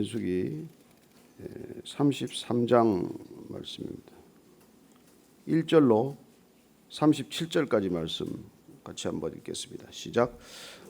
민수기 33장 말씀입니다. 1절로 37절까지 말씀 같이 한번 읽겠습니다. 시작.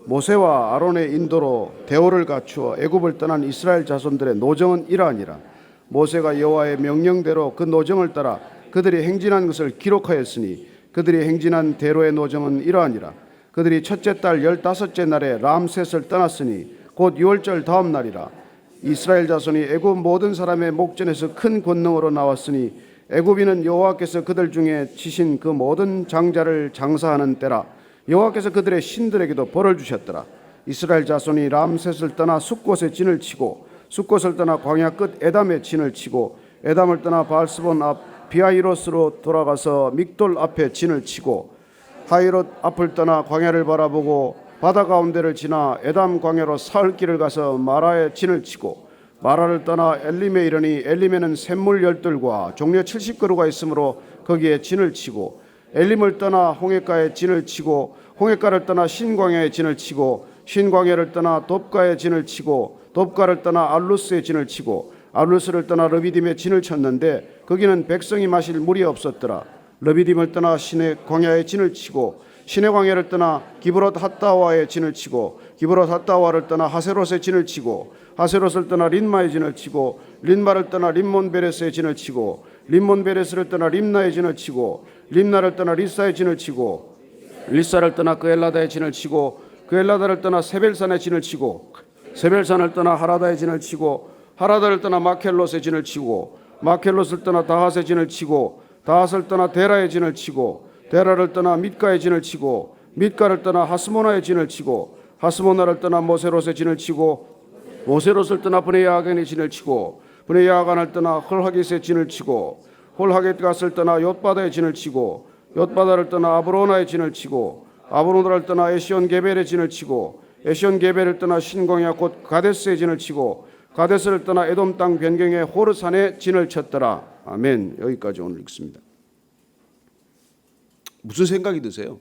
모세와 아론의 인도로 대오를 갖추어 애굽을 떠난 이스라엘 자손들의 노정은 이러하니라. 모세가 여호와의 명령대로 그 노정을 따라 그들이 행진한 것을 기록하였으니 그들이 행진한 대로의 노정은 이러하니라. 그들이 첫째 달 15째 날에 람셋을 떠났으니 곧 6월절 다음 날이라. 이스라엘 자손이 애굽 모든 사람의 목전에서 큰 권능으로 나왔으니 애굽인은 여호와께서 그들 중에 치신 그 모든 장자를 장사하는 때라. 여호와께서 그들의 신들에게도 벌을 주셨더라. 이스라엘 자손이 람셋을 떠나 숫곳에 진을 치고 숫곳을 떠나 광야 끝 에담에 진을 치고 에담을 떠나 바알스본 앞 비하이로스로 돌아가서 믹돌 앞에 진을 치고 하이롯 앞을 떠나 광야를 바라보고 바다 가운데를 지나 에담 광야로 사흘 길을 가서 마라에 진을 치고 마라를 떠나 엘림에 이르니 엘림에는 샘물 12들과 종려 70그루가 있으므로 거기에 진을 치고 엘림을 떠나 홍해가에 진을 치고 홍해가를 떠나 신광야에 진을 치고 신광야를 떠나 돕가에 진을 치고 돕가를 떠나 알루스에 진을 치고 알루스를 떠나 르비딤에 진을 쳤는데 거기는 백성이 마실 물이 없었더라. 르비딤을 떠나 시내 광야에 진을 치고 시내 광야를 떠나 기브롯 핫다와에 진을 치고 기브롯 핫다와를 떠나 하세롯에 진을 치고 하세롯을 떠나 린마에 진을 치고 린마를 떠나 림몬 베레스에 진을 치고 림몬 베레스를 떠나 림나에 진을 치고 림나를 떠나 리사에 진을 치고 리사를 떠나 그 엘라다에 진을 치고 그 엘라다를 떠나 세벨산에 진을 치고 세벨산을 떠나 하라다에 진을 치고 하라다를 떠나 마켈롯에 진을 치고 마켈롯을 떠나 다핫에 진을 치고 다핫을 떠나 데라에 진을 치고 데라를 떠나 밑가에 진을 치고 밑가를 떠나 하스모나에 진을 치고 하스모나를 떠나 모세롯에 진을 치고 모세롯을 떠나 브네야간에 진을 치고 브네야간을 떠나 홀하깃에 진을 치고 홀하깃갓을 떠나 옅바다에 진을 치고 옅바다를 떠나 아브로나에 진을 치고 아브로나를 떠나 에시온 게벨에 진을 치고 에시온 게벨을 떠나 신광야 곧 가데스에 진을 치고 가데스를 떠나 에돔 땅 변경의 호르산에 진을 쳤더라. 아멘. 여기까지 오늘 읽습니다. 무슨 생각이 드세요?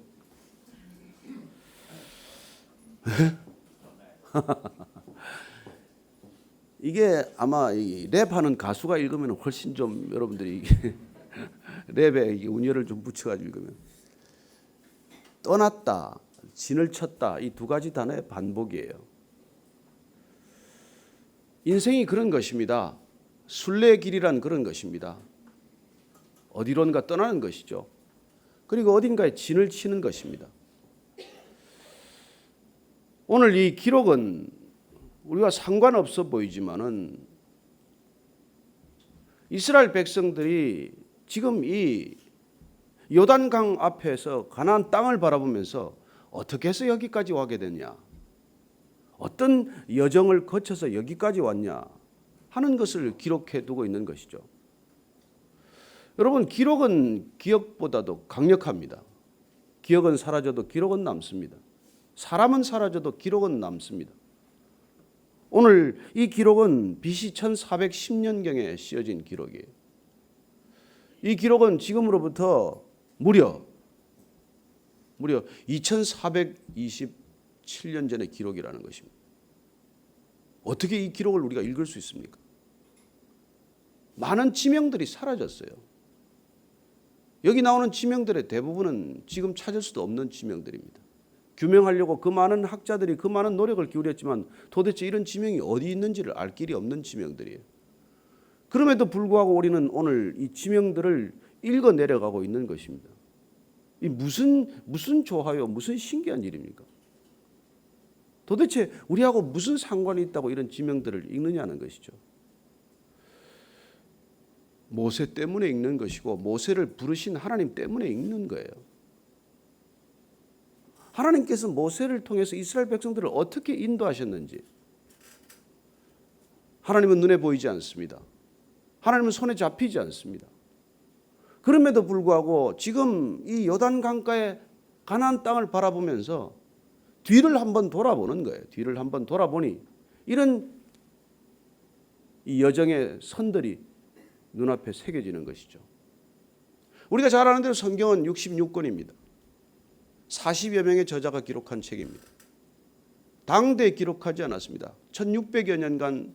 이게 아마 이 랩하는 가수가 읽으면 훨씬 좀 여러분들이 이게 랩에 운율을 좀 붙여가지고 읽으면 떠났다, 진을 쳤다 이 두 가지 단어의 반복이에요. 인생이 그런 것입니다. 순례의 길이란 그런 것입니다. 어디론가 떠나는 것이죠. 그리고 어딘가에 진을 치는 것입니다. 오늘 이 기록은 우리가 상관없어 보이지만은 이스라엘 백성들이 지금 이 요단강 앞에서 가나안 땅을 바라보면서 어떻게 해서 여기까지 와게 됐냐, 어떤 여정을 거쳐서 여기까지 왔냐 하는 것을 기록해 두고 있는 것이죠. 여러분, 기록은 기억보다도 강력합니다. 기억은 사라져도 기록은 남습니다. 사람은 사라져도 기록은 남습니다. 오늘 이 기록은 BC 1410년경에 쓰여진 기록이에요. 이 기록은 지금으로부터 무려 2427년 전의 기록이라는 것입니다. 어떻게 이 기록을 우리가 읽을 수 있습니까? 많은 지명들이 사라졌어요. 여기 나오는 지명들의 대부분은 지금 찾을 수도 없는 지명들입니다. 규명하려고 그 많은 학자들이 그 많은 노력을 기울였지만 도대체 이런 지명이 어디 있는지를 알 길이 없는 지명들이에요. 그럼에도 불구하고 우리는 오늘 이 지명들을 읽어 내려가고 있는 것입니다. 이 무슨 좋아요, 무슨 신기한 일입니까? 도대체 우리하고 무슨 상관이 있다고 이런 지명들을 읽느냐는 것이죠. 모세 때문에 읽는 것이고 모세를 부르신 하나님 때문에 읽는 거예요. 하나님께서 모세를 통해서 이스라엘 백성들을 어떻게 인도하셨는지 하나님은 눈에 보이지 않습니다. 하나님은 손에 잡히지 않습니다. 그럼에도 불구하고 지금 이 요단강가의 가나안 땅을 바라보면서 뒤를 한번 돌아보는 거예요. 뒤를 한번 돌아보니 이런 이 여정의 선들이 눈앞에 새겨지는 것이죠. 우리가 잘 아는 대로 성경은 66권입니다. 40여 명의 저자가 기록한 책입니다. 당대에 기록하지 않았습니다. 1600여 년간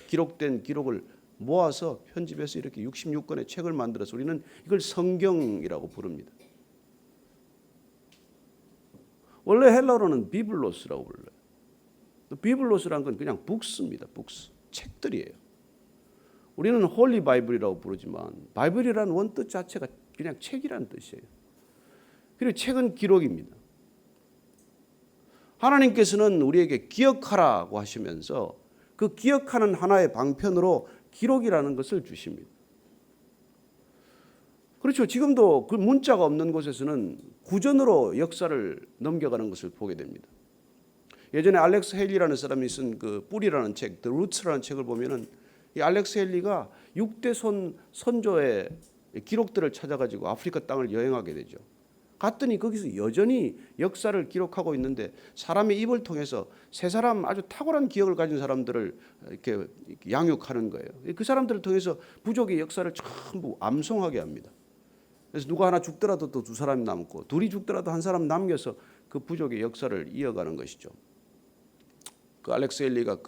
기록된 기록을 모아서 편집해서 이렇게 66권의 책을 만들어서 우리는 이걸 성경이라고 부릅니다. 원래 헬라어로는 비블로스라고 불러요. 비블로스란 건 그냥 북스입니다. 북스. 책들이에요. 우리는 홀리 바이블이라고 부르지만 바이블이라는 원뜻 자체가 그냥 책이라는 뜻이에요. 그리고 책은 기록입니다. 하나님께서는 우리에게 기억하라고 하시면서 그 기억하는 하나의 방편으로 기록이라는 것을 주십니다. 그렇죠. 지금도 그 문자가 없는 곳에서는 구전으로 역사를 넘겨가는 것을 보게 됩니다. 예전에 알렉스 헤일리라는 사람이 쓴 그 뿌리라는 책, The Roots라는 책을 보면은 이 알렉스 헤일리가 6대 선조의 기록들을 찾아가지고 아프리카 땅을 여행하게 되죠. 갔더니 거기서 여전히 역사를 기록하고 있는데 사람의 입을 통해서 세 사람 아주 탁월한 기억을 가진 사람들을 이렇게 양육하는 거예요. 그 사람들을 통해서 부족의 역사를 전부 암송하게 합니다. 그래서 누가 하나 죽더라도 또 두 사람이 남고 둘이 죽더라도 한 사람 남겨서 그 부족의 역사를 이어가는 것이죠. 그 알렉스 헬리가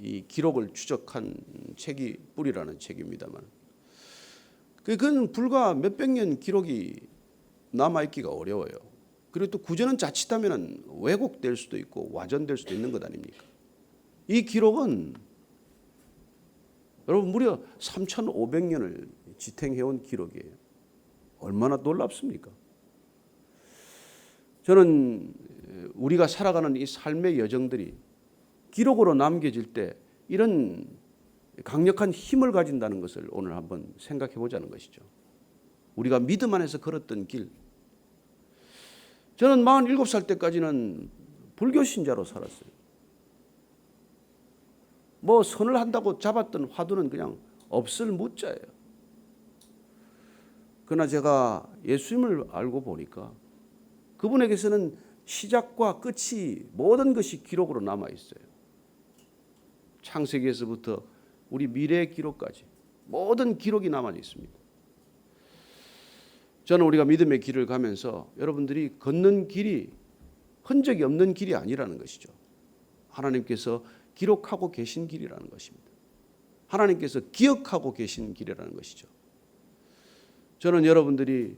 이 기록을 추적한 책이 뿌리라는 책입니다만 그건 불과 몇백 년 기록이 남아있기가 어려워요. 그리고 또 구전은 자칫하면 왜곡될 수도 있고 와전될 수도 있는 것 아닙니까? 이 기록은 여러분 무려 3,500년을 지탱해온 기록이에요. 얼마나 놀랍습니까? 저는 우리가 살아가는 이 삶의 여정들이 기록으로 남겨질 때 이런 강력한 힘을 가진다는 것을 오늘 한번 생각해 보자는 것이죠. 우리가 믿음 안에서 걸었던 길. 저는 47살 때까지는 불교 신자로 살았어요. 뭐 선을 한다고 잡았던 화두는 그냥 없을 무자예요. 그러나 제가 예수님을 알고 보니까 그분에게서는 시작과 끝이 모든 것이 기록으로 남아 있어요. 창세기에서부터 우리 미래의 기록까지 모든 기록이 남아 있습니다. 저는 우리가 믿음의 길을 가면서 여러분들이 걷는 길이 흔적이 없는 길이 아니라는 것이죠. 하나님께서 기록하고 계신 길이라는 것입니다. 하나님께서 기억하고 계신 길이라는 것이죠. 저는 여러분들이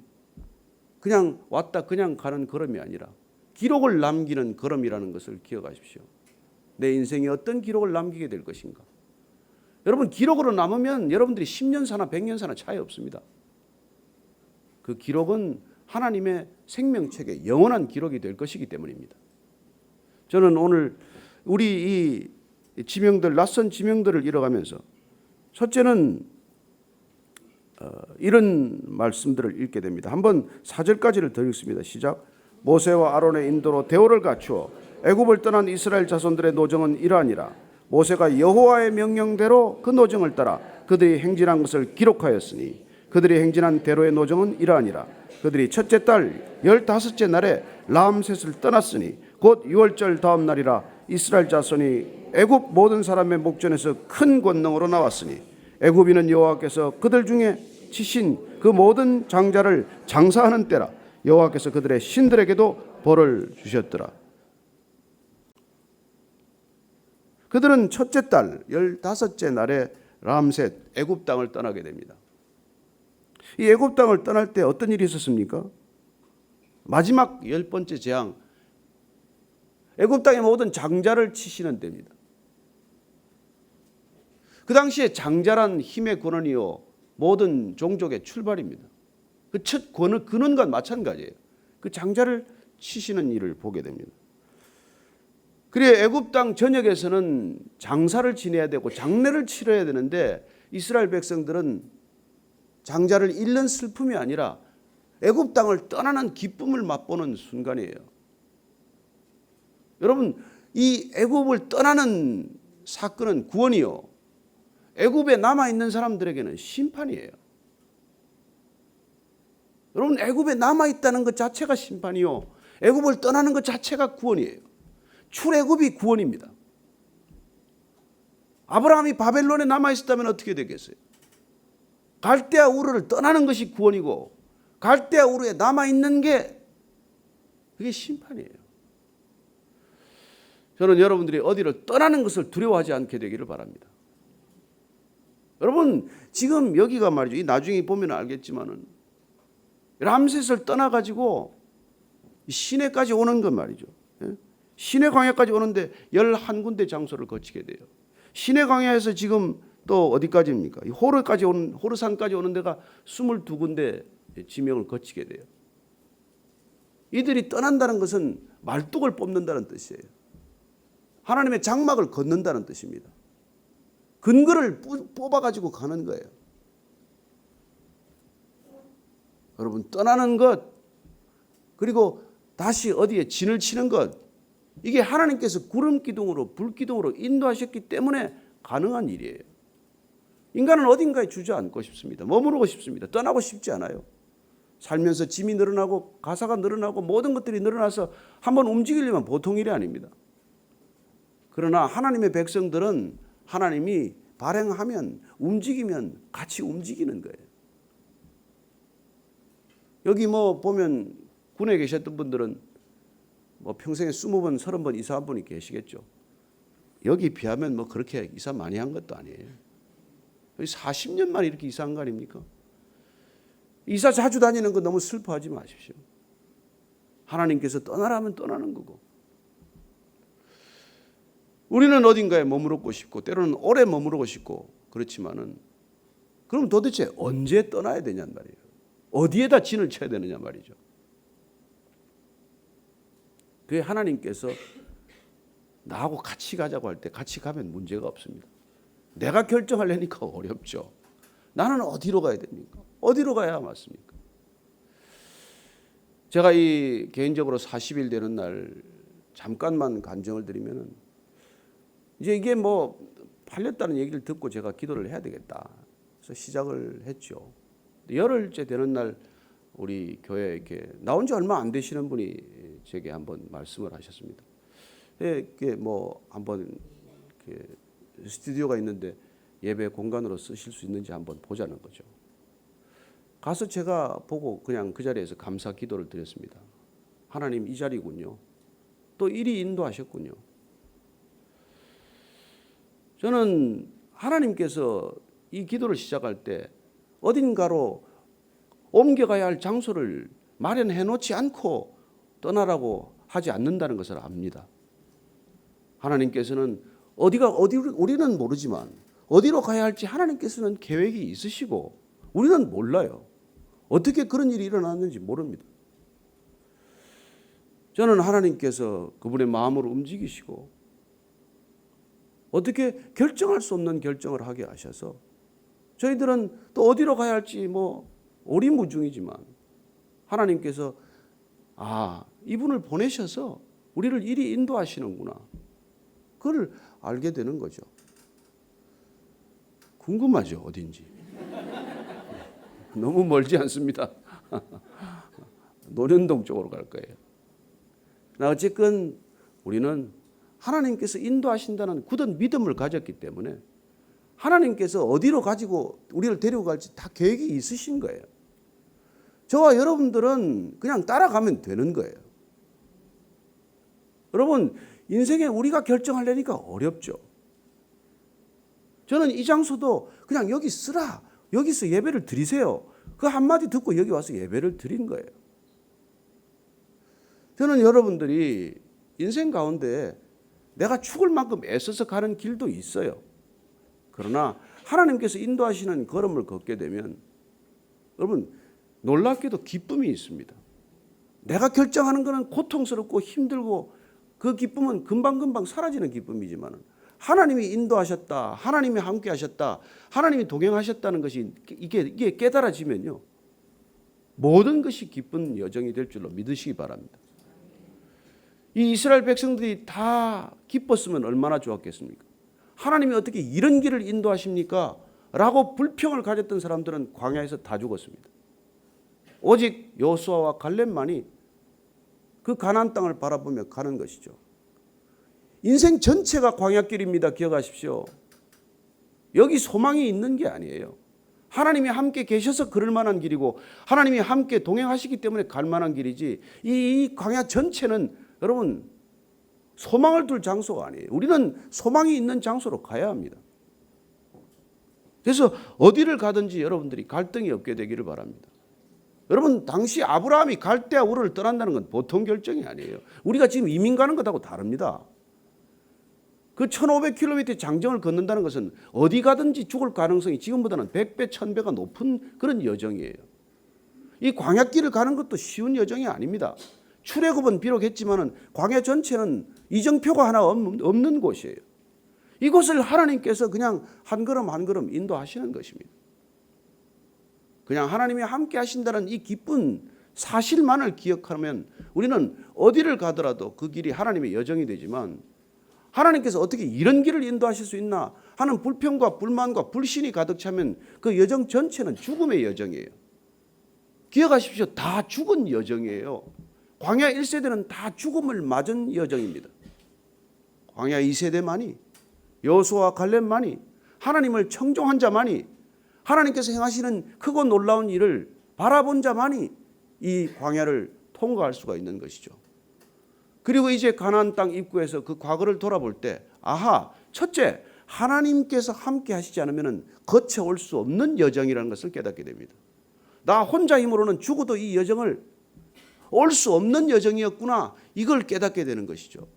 그냥 왔다 그냥 가는 걸음이 아니라 기록을 남기는 걸음이라는 것을 기억하십시오. 내 인생에 어떤 기록을 남기게 될 것인가. 여러분 기록으로 남으면 여러분들이 10년 사나 100년 사나 차이 없습니다. 그 기록은 하나님의 생명책의 영원한 기록이 될 것이기 때문입니다. 저는 오늘 우리 이 지명들 낯선 지명들을 잃어가면서 첫째는 이런 말씀들을 읽게 됩니다. 한번 4절까지를 더 읽습니다. 시작. 모세와 아론의 인도로 대오를 갖추어 애굽을 떠난 이스라엘 자손들의 노정은 이러하니라. 모세가 여호와의 명령대로 그 노정을 따라 그들이 행진한 것을 기록하였으니 그들이 행진한 대로의 노정은 이러하니라. 그들이 첫째 달 15째 날에 람셋을 떠났으니 곧 6월절 다음 날이라. 이스라엘 자손이 애굽 모든 사람의 목전에서 큰 권능으로 나왔으니 애굽인은 여호와께서 그들 중에 치신 그 모든 장자를 장사하는 때라. 여호와께서 그들의 신들에게도 벌을 주셨더라. 그들은 첫째 달 15째 날에 람셋 애굽 땅을 떠나게 됩니다. 이 애굽 땅을 떠날 때 어떤 일이 있었습니까? 마지막 10번째 재앙, 애굽 땅의 모든 장자를 치시는 때입니다. 그 당시에 장자란 힘의 근원이요 모든 종족의 출발입니다. 그 첫 근원과 마찬가지예요. 그 장자를 치시는 일을 보게 됩니다. 그래 애굽 땅 전역에서는 장사를 지내야 되고 장례를 치러야 되는데 이스라엘 백성들은 장자를 잃는 슬픔이 아니라 애굽 땅을 떠나는 기쁨을 맛보는 순간이에요. 여러분 이 애굽을 떠나는 사건은 구원이요 애굽에 남아있는 사람들에게는 심판이에요. 여러분 애굽에 남아있다는 것 자체가 심판이요 애굽을 떠나는 것 자체가 구원이에요. 출애굽이 구원입니다. 아브라함이 바벨론에 남아있었다면 어떻게 되겠어요? 갈대아 우르를 떠나는 것이 구원이고 갈대아 우르에 남아있는 게 그게 심판이에요. 저는 여러분들이 어디를 떠나는 것을 두려워하지 않게 되기를 바랍니다. 여러분 지금 여기가 말이죠. 이 나중에 보면 알겠지만은 람셋을 떠나가지고 시내까지 오는 건 말이죠. 시내 광야까지 오는데 11군데 장소를 거치게 돼요. 시내 광야에서 지금 또 어디까지입니까? 호르산까지 오는 데가 22군데 지명을 거치게 돼요. 이들이 떠난다는 것은 말뚝을 뽑는다는 뜻이에요. 하나님의 장막을 걷는다는 뜻입니다. 근거를 뽑아가지고 가는 거예요. 여러분 떠나는 것 그리고 다시 어디에 진을 치는 것 이게 하나님께서 구름 기둥으로 불 기둥으로 인도하셨기 때문에 가능한 일이에요. 인간은 어딘가에 주저앉고 싶습니다. 머무르고 싶습니다. 떠나고 싶지 않아요. 살면서 짐이 늘어나고 가사가 늘어나고 모든 것들이 늘어나서 한번 움직이려면 보통 일이 아닙니다. 그러나 하나님의 백성들은 하나님이 발행하면 움직이면 같이 움직이는 거예요. 여기 뭐 보면 군에 계셨던 분들은 뭐 평생에 20번, 30번 이사한 분이 계시겠죠. 여기 비하면 뭐 그렇게 이사 많이 한 것도 아니에요. 40년 만에 이렇게 이사한 거 아닙니까? 이사 자주 다니는 거 너무 슬퍼하지 마십시오. 하나님께서 떠나라면 떠나는 거고. 우리는 어딘가에 머무르고 싶고 때로는 오래 머무르고 싶고 그렇지만은 그럼 도대체 언제 떠나야 되냔 말이에요. 어디에다 진을 쳐야 되느냐 말이죠. 그게 하나님께서 나하고 같이 가자고 할 때 같이 가면 문제가 없습니다. 내가 결정하려니까 어렵죠. 나는 어디로 가야 됩니까? 어디로 가야 맞습니까? 제가 이 개인적으로 40일 되는 날 잠깐만 간증을 드리면은 이제 이게 뭐 팔렸다는 얘기를 듣고 제가 기도를 해야 되겠다. 그래서 시작을 했죠. 열흘째 되는 날 우리 교회에 이렇게 나온 지 얼마 안 되시는 분이 제게 한번 말씀을 하셨습니다. 이게 뭐 한번 이렇게 스튜디오가 있는데 예배 공간으로 쓰실 수 있는지 한번 보자는 거죠. 가서 제가 보고 그냥 그 자리에서 감사 기도를 드렸습니다. 하나님 이 자리군요. 또 이리 인도하셨군요. 저는 하나님께서 이 기도를 시작할 때 어딘가로 옮겨가야 할 장소를 마련해 놓지 않고 떠나라고 하지 않는다는 것을 압니다. 하나님께서는 우리는 모르지만 어디로 가야 할지 하나님께서는 계획이 있으시고 우리는 몰라요. 어떻게 그런 일이 일어났는지 모릅니다. 저는 하나님께서 그분의 마음으로 움직이시고 어떻게 결정할 수 없는 결정을 하게 하셔서 저희들은 또 어디로 가야 할지 뭐 오리무중이지만 하나님께서 이분을 보내셔서 우리를 이리 인도하시는구나. 그걸 알게 되는 거죠. 궁금하죠, 어딘지. 너무 멀지 않습니다. 노련동 쪽으로 갈 거예요. 어쨌건 우리는 하나님께서 인도하신다는 굳은 믿음을 가졌기 때문에 하나님께서 어디로 가지고 우리를 데리고 갈지 다 계획이 있으신 거예요. 저와 여러분들은 그냥 따라가면 되는 거예요. 여러분 인생에 우리가 결정하려니까 어렵죠. 저는 이 장소도 그냥 여기 쓰라. 여기서 예배를 드리세요. 그 한마디 듣고 여기 와서 예배를 드린 거예요. 저는 여러분들이 인생 가운데 내가 죽을 만큼 애써서 가는 길도 있어요. 그러나 하나님께서 인도하시는 걸음을 걷게 되면 여러분 놀랍게도 기쁨이 있습니다. 내가 결정하는 것은 고통스럽고 힘들고 그 기쁨은 금방금방 사라지는 기쁨이지만 하나님이 인도하셨다. 하나님이 함께 하셨다. 하나님이 동행하셨다는 것이 이게 깨달아지면요. 모든 것이 기쁜 여정이 될 줄로 믿으시기 바랍니다. 이 이스라엘 백성들이 다 기뻤으면 얼마나 좋았겠습니까? 하나님이 어떻게 이런 길을 인도하십니까? 라고 불평을 가졌던 사람들은 광야에서 다 죽었습니다. 오직 여호수아와 갈렙만이 그 가나안 땅을 바라보며 가는 것이죠. 인생 전체가 광야길입니다. 기억하십시오. 여기 소망이 있는 게 아니에요. 하나님이 함께 계셔서 그럴 만한 길이고 하나님이 함께 동행하시기 때문에 갈 만한 길이지 이 광야 전체는 여러분 소망을 둘 장소가 아니에요. 우리는 소망이 있는 장소로 가야 합니다. 그래서 어디를 가든지 여러분들이 갈등이 없게 되기를 바랍니다. 여러분, 당시 아브라함이 갈대아 우르를 떠난다는 건 보통 결정이 아니에요. 우리가 지금 이민 가는 것하고 다릅니다. 그 1500km 장정을 걷는다는 것은 어디 가든지 죽을 가능성이 지금보다는 100배, 1000배가 높은 그런 여정이에요. 이 광야길을 가는 것도 쉬운 여정이 아닙니다. 출애굽은 비록 했지만은 광야 전체는 이정표가 하나 없는 곳이에요. 이곳을 하나님께서 그냥 한 걸음 한 걸음 인도하시는 것입니다. 그냥 하나님이 함께 하신다는 이 기쁜 사실만을 기억하면 우리는 어디를 가더라도 그 길이 하나님의 여정이 되지만, 하나님께서 어떻게 이런 길을 인도하실 수 있나 하는 불평과 불만과 불신이 가득 차면 그 여정 전체는 죽음의 여정이에요. 기억하십시오. 다 죽은 여정이에요. 광야 1세대는 다 죽음을 맞은 여정입니다. 광야 2세대만이, 여호수아와 갈렙만이, 하나님을 청종한 자만이, 하나님께서 행하시는 크고 놀라운 일을 바라본 자만이 이 광야를 통과할 수가 있는 것이죠. 그리고 이제 가나안 땅 입구에서 그 과거를 돌아볼 때, 아하, 첫째, 하나님께서 함께 하시지 않으면 거쳐올 수 없는 여정이라는 것을 깨닫게 됩니다. 나 혼자 힘으로는 죽어도 이 여정을 올 수 없는 여정이었구나, 이걸 깨닫게 되는 것이죠.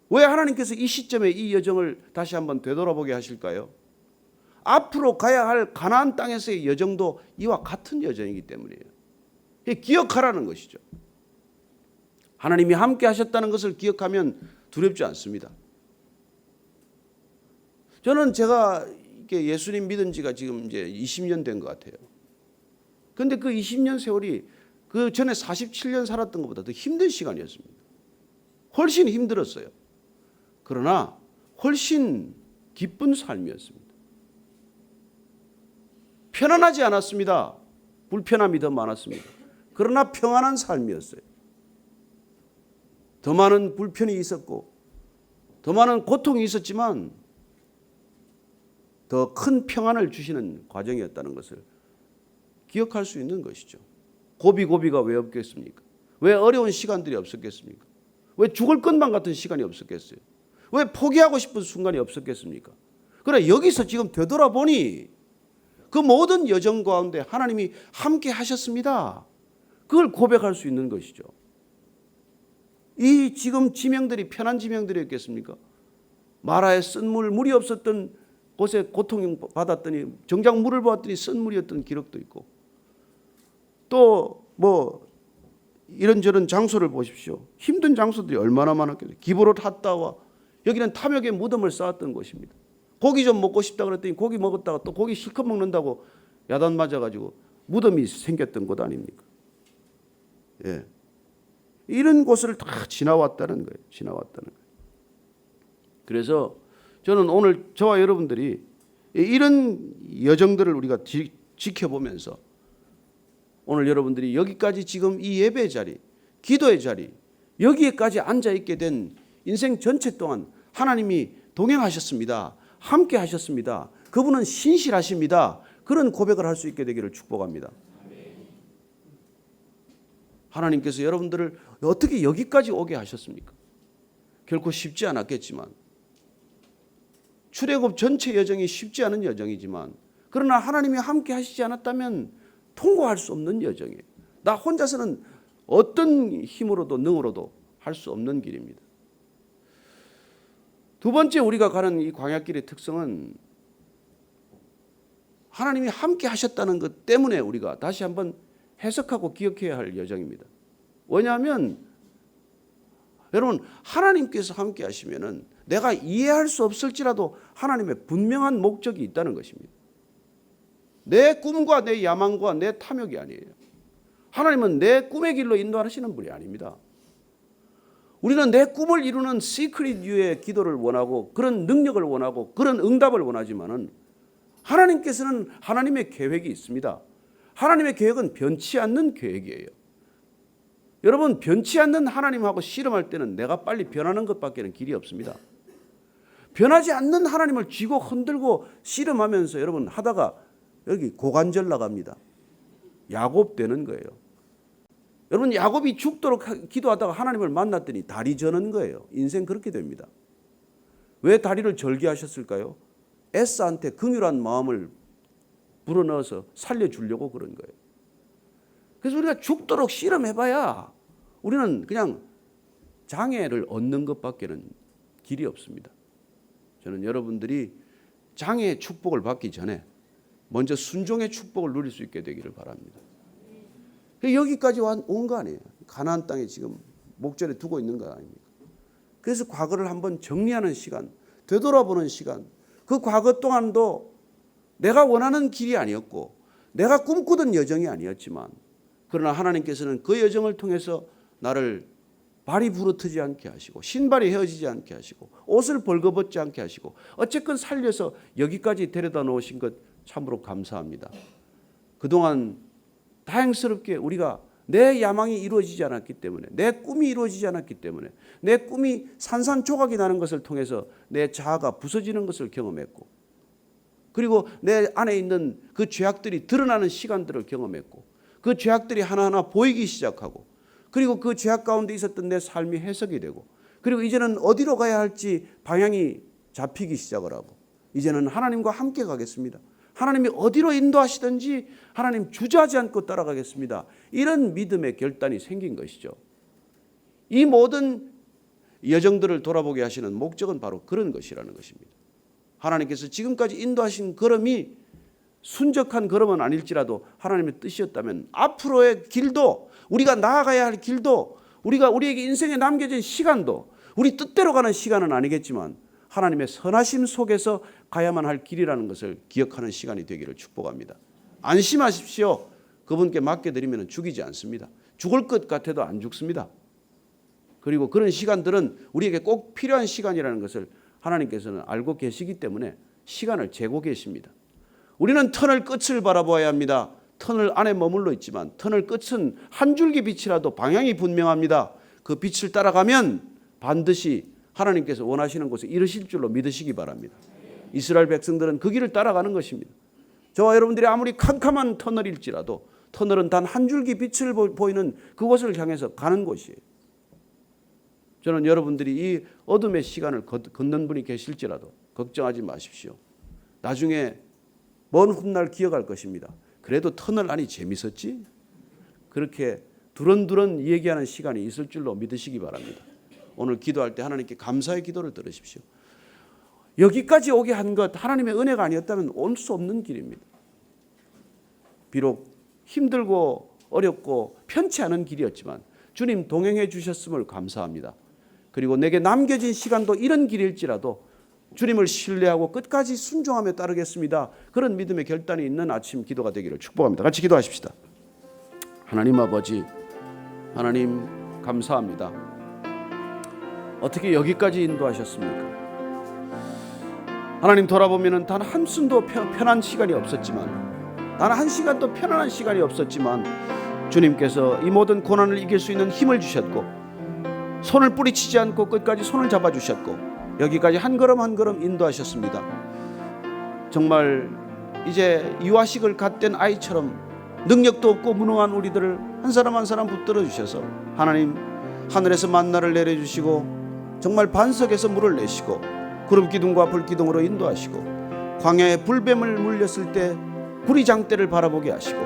왜 하나님께서 이 시점에 이 여정을 다시 한번 되돌아보게 하실까요? 앞으로 가야 할 가나안 땅에서의 여정도 이와 같은 여정이기 때문이에요. 기억하라는 것이죠. 하나님이 함께 하셨다는 것을 기억하면 두렵지 않습니다. 저는 제가 예수님 믿은 지가 지금 이제 20년 된 것 같아요. 그런데 그 20년 세월이 그 전에 47년 살았던 것보다 더 힘든 시간이었습니다. 훨씬 힘들었어요. 그러나 훨씬 기쁜 삶이었습니다. 편안하지 않았습니다. 불편함이 더 많았습니다. 그러나 평안한 삶이었어요. 더 많은 불편이 있었고 더 많은 고통이 있었지만 더 큰 평안을 주시는 과정이었다는 것을 기억할 수 있는 것이죠. 고비가 왜 없겠습니까? 왜 어려운 시간들이 없었겠습니까? 왜 죽을 것만 같은 시간이 없었겠어요? 왜 포기하고 싶은 순간이 없었겠습니까? 그러나 여기서 지금 되돌아보니 그 모든 여정 가운데 하나님이 함께 하셨습니다. 그걸 고백할 수 있는 것이죠. 이 지금 지명들이 편한 지명들이었겠습니까? 마라에 쓴 물이 없었던 곳에 고통받았더니 정작 물을 보았더니 쓴 물이었던 기록도 있고, 또 뭐 이런저런 장소를 보십시오. 힘든 장소들이 얼마나 많았겠어요. 기브롯 핫다와 여기는 탐욕의 무덤을 쌓았던 곳입니다. 고기 좀 먹고 싶다 그랬더니 고기 먹었다가 또 고기 실컷 먹는다고 야단 맞아가지고 무덤이 생겼던 곳 아닙니까? 예. 이런 곳을 다 지나왔다는 거예요. 지나왔다는 거예요. 그래서 저는 오늘 저와 여러분들이 이런 여정들을 우리가 지켜보면서 오늘 여러분들이 여기까지 지금 이 예배 자리, 기도의 자리, 여기에까지 앉아있게 된 인생 전체 동안 하나님이 동행하셨습니다. 함께 하셨습니다. 그분은 신실하십니다. 그런 고백을 할 수 있게 되기를 축복합니다. 하나님께서 여러분들을 어떻게 여기까지 오게 하셨습니까? 결코 쉽지 않았겠지만, 출애굽 전체 여정이 쉽지 않은 여정이지만, 그러나 하나님이 함께 하시지 않았다면 통과할 수 없는 여정이에요. 나 혼자서는 어떤 힘으로도 능으로도 할 수 없는 길입니다. 두 번째 우리가 가는 이 광야길의 특성은 하나님이 함께 하셨다는 것 때문에 우리가 다시 한번 해석하고 기억해야 할 여정입니다. 왜냐하면 여러분, 하나님께서 함께 하시면은 내가 이해할 수 없을지라도 하나님의 분명한 목적이 있다는 것입니다. 내 꿈과 내 야망과 내 탐욕이 아니에요. 하나님은 내 꿈의 길로 인도하시는 분이 아닙니다. 우리는 내 꿈을 이루는 시크릿 류의 기도를 원하고 그런 능력을 원하고 그런 응답을 원하지만은 하나님께서는 하나님의 계획이 있습니다. 하나님의 계획은 변치 않는 계획이에요. 여러분, 변치 않는 하나님하고 씨름할 때는 내가 빨리 변하는 것밖에는 길이 없습니다. 변하지 않는 하나님을 쥐고 흔들고 씨름하면서 여러분 하다가 여기 고관절 나갑니다. 야곱 되는 거예요. 여러분, 야곱이 죽도록 기도하다가 하나님을 만났더니 다리 저는 거예요. 인생 그렇게 됩니다. 왜 다리를 절게 하셨을까요? 에사한테 긍휼한 마음을 불어넣어서 살려주려고 그런 거예요. 그래서 우리가 죽도록 실험해봐야 우리는 그냥 장애를 얻는 것밖에는 길이 없습니다. 저는 여러분들이 장애의 축복을 받기 전에 먼저 순종의 축복을 누릴 수 있게 되기를 바랍니다. 여기까지 온 거 아니에요. 가나안 땅에 지금 목전에 두고 있는 거 아닙니까? 그래서 과거를 한번 정리하는 시간, 되돌아보는 시간, 그 과거 동안도 내가 원하는 길이 아니었고 내가 꿈꾸던 여정이 아니었지만 그러나 하나님께서는 그 여정을 통해서 나를 발이 부러뜨지 않게 하시고 신발이 헤어지지 않게 하시고 옷을 벌거벗지 않게 하시고 어쨌건 살려서 여기까지 데려다 놓으신 것 참으로 감사합니다. 그동안 다행스럽게 우리가 내 야망이 이루어지지 않았기 때문에 내 꿈이 이루어지지 않았기 때문에 내 꿈이 산산조각이 나는 것을 통해서 내 자아가 부서지는 것을 경험했고 그리고 내 안에 있는 그 죄악들이 드러나는 시간들을 경험했고 그 죄악들이 하나하나 보이기 시작하고 그리고 그 죄악 가운데 있었던 내 삶이 해석이 되고 그리고 이제는 어디로 가야 할지 방향이 잡히기 시작을 하고 이제는 하나님과 함께 가겠습니다. 하나님이 어디로 인도하시든지 하나님 주저하지 않고 따라가겠습니다. 이런 믿음의 결단이 생긴 것이죠. 이 모든 여정들을 돌아보게 하시는 목적은 바로 그런 것이라는 것입니다. 하나님께서 지금까지 인도하신 걸음이 순적한 걸음은 아닐지라도 하나님의 뜻이었다면 앞으로의 길도 우리가 나아가야 할 길도 우리에게 인생에 남겨진 시간도 우리 뜻대로 가는 시간은 아니겠지만 하나님의 선하심 속에서 가야만 할 길이라는 것을 기억하는 시간이 되기를 축복합니다. 안심하십시오. 그분께 맡겨드리면 죽이지 않습니다. 죽을 것 같아도 안 죽습니다. 그리고 그런 시간들은 우리에게 꼭 필요한 시간이라는 것을 하나님께서는 알고 계시기 때문에 시간을 재고 계십니다. 우리는 터널 끝을 바라보아야 합니다. 터널 안에 머물러 있지만 터널 끝은 한 줄기 빛이라도 방향이 분명합니다. 그 빛을 따라가면 반드시 하나님께서 원하시는 곳에 이르실 줄로 믿으시기 바랍니다. 이스라엘 백성들은 그 길을 따라가는 것입니다. 저와 여러분들이 아무리 캄캄한 터널일지라도 터널은 단 한 줄기 빛을 보이는 그곳을 향해서 가는 곳이에요. 저는 여러분들이 이 어둠의 시간을 걷는 분이 계실지라도 걱정하지 마십시오. 나중에 먼 훗날 기억할 것입니다. 그래도 터널 안이 재밌었지? 그렇게 두런두런 얘기하는 시간이 있을 줄로 믿으시기 바랍니다. 오늘 기도할 때 하나님께 감사의 기도를 들으십시오. 여기까지 오게 한 것 하나님의 은혜가 아니었다면 올 수 없는 길입니다. 비록 힘들고 어렵고 편치 않은 길이었지만 주님 동행해 주셨음을 감사합니다. 그리고 내게 남겨진 시간도 이런 길일지라도 주님을 신뢰하고 끝까지 순종하며 따르겠습니다. 그런 믿음의 결단이 있는 아침 기도가 되기를 축복합니다. 같이 기도하십시다. 하나님 아버지, 하나님 감사합니다. 어떻게 여기까지 인도하셨습니까? 하나님 돌아보면 단 한순도 편한 시간이 없었지만 단 한 시간도 편안한 시간이 없었지만 주님께서 이 모든 고난을 이길 수 있는 힘을 주셨고 손을 뿌리치지 않고 끝까지 손을 잡아주셨고 여기까지 한 걸음 한 걸음 인도하셨습니다. 정말 이제 유아식을 갓된 아이처럼 능력도 없고 무능한 우리들을 한 사람 한 사람 붙들어 주셔서 하나님 하늘에서 만나를 내려주시고 정말 반석에서 물을 내시고 구름 기둥과 불 기둥으로 인도하시고 광야에 불뱀을 물렸을 때 구리장대를 바라보게 하시고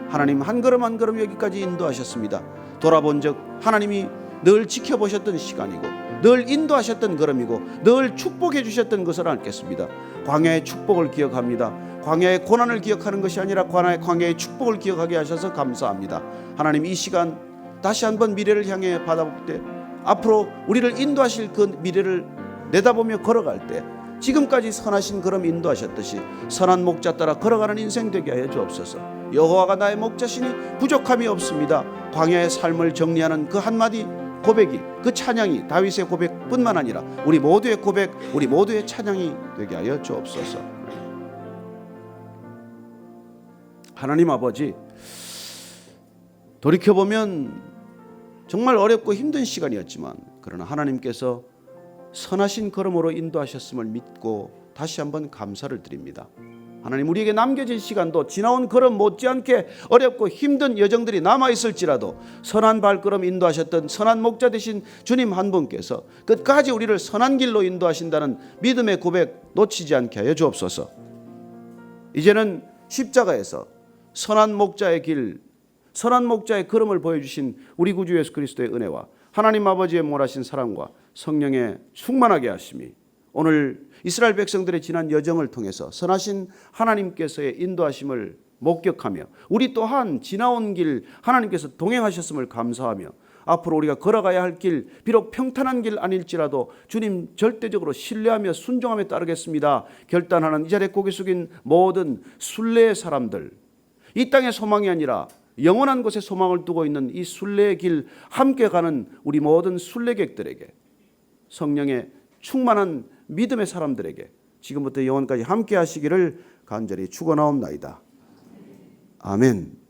하나님 한 걸음 한 걸음 여기까지 인도하셨습니다. 돌아본 적 하나님이 늘 지켜보셨던 시간이고 늘 인도하셨던 걸음이고 늘 축복해 주셨던 것을 알겠습니다. 광야의 축복을 기억합니다. 광야의 고난을 기억하는 것이 아니라 광야의 축복을 기억하게 하셔서 감사합니다. 하나님 이 시간 다시 한번 미래를 향해 바라볼 때 앞으로 우리를 인도하실 그 미래를 내다보며 걸어갈 때 지금까지 선하신 걸음 인도하셨듯이 선한 목자 따라 걸어가는 인생 되게 하여 주옵소서. 여호와가 나의 목자시니 부족함이 없습니다. 광야의 삶을 정리하는 그 한마디 고백이 그 찬양이 다윗의 고백뿐만 아니라 우리 모두의 고백, 우리 모두의 찬양이 되게 하여 주옵소서. 하나님 아버지, 돌이켜보면 정말 어렵고 힘든 시간이었지만 그러나 하나님께서 선하신 걸음으로 인도하셨음을 믿고 다시 한번 감사를 드립니다. 하나님 우리에게 남겨진 시간도 지나온 걸음 못지않게 어렵고 힘든 여정들이 남아있을지라도 선한 발걸음 인도하셨던 선한 목자 되신 주님 한 분께서 끝까지 우리를 선한 길로 인도하신다는 믿음의 고백 놓치지 않게 하여 주옵소서. 이제는 십자가에서 선한 목자의 길, 선한 목자의 걸음을 보여주신 우리 구주 예수 그리스도의 은혜와 하나님 아버지의 몰하신 사랑과 성령의 충만하게 하심이 오늘 이스라엘 백성들의 지난 여정을 통해서 선하신 하나님께서의 인도하심을 목격하며 우리 또한 지나온 길 하나님께서 동행하셨음을 감사하며 앞으로 우리가 걸어가야 할 길 비록 평탄한 길 아닐지라도 주님 절대적으로 신뢰하며 순종하며 따르겠습니다 결단하는 이 자리에 고개 숙인 모든 순례의 사람들, 이 땅의 소망이 아니라 영원한 곳에 소망을 두고 있는 이 순례의 길 함께 가는 우리 모든 순례객들에게 성령의 충만한 믿음의 사람들에게 지금부터 영원까지 함께 하시기를 간절히 축원하옵나이다. 아멘.